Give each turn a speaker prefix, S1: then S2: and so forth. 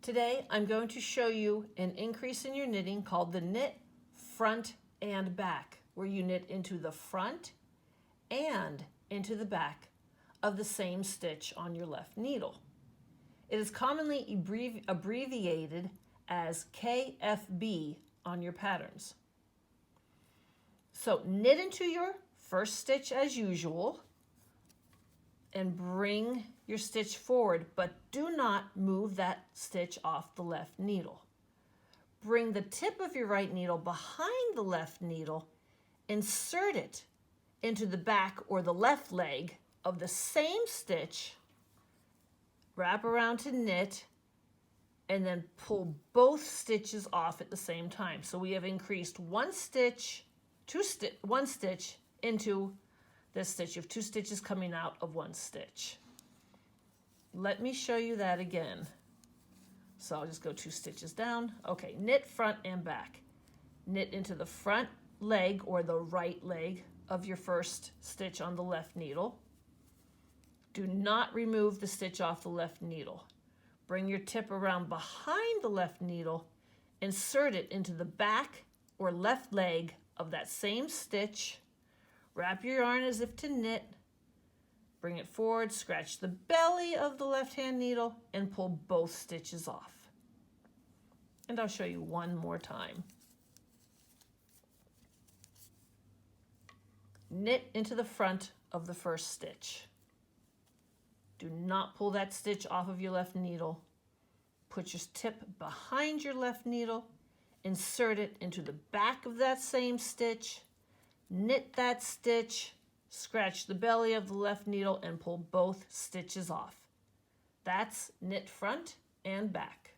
S1: Today I'm going to show you an increase in your knitting called the knit front and back, where you knit into the front and into the back of the same stitch on your left needle. It is commonly abbreviated as KFB on your patterns. So knit into your first stitch as usual and bring your stitch forward, but do not move that stitch off the left needle. Bring the tip of your right needle behind the left needle, insert it into the back or the left leg of the same stitch, wrap around to knit, and then pull both stitches off at the same time. So we have increased one stitch into this stitch. You have two stitches coming out of one stitch. Let me show you that again. So I'll just go two stitches down. Okay, knit front and back. Knit into the front leg or the right leg of your first stitch on the left needle. Do not remove the stitch off the left needle. Bring your tip around behind the left needle, insert it into the back or left leg of that same stitch. Wrap your yarn as if to knit, bring it forward, scratch the belly of the left-hand needle, and pull both stitches off. And I'll show you one more time. Knit into the front of the first stitch. Do not pull that stitch off of your left needle. Put your tip behind your left needle, insert it into the back of that same stitch, knit that stitch, scratch the belly of the left needle, and pull both stitches off. That's knit front and back.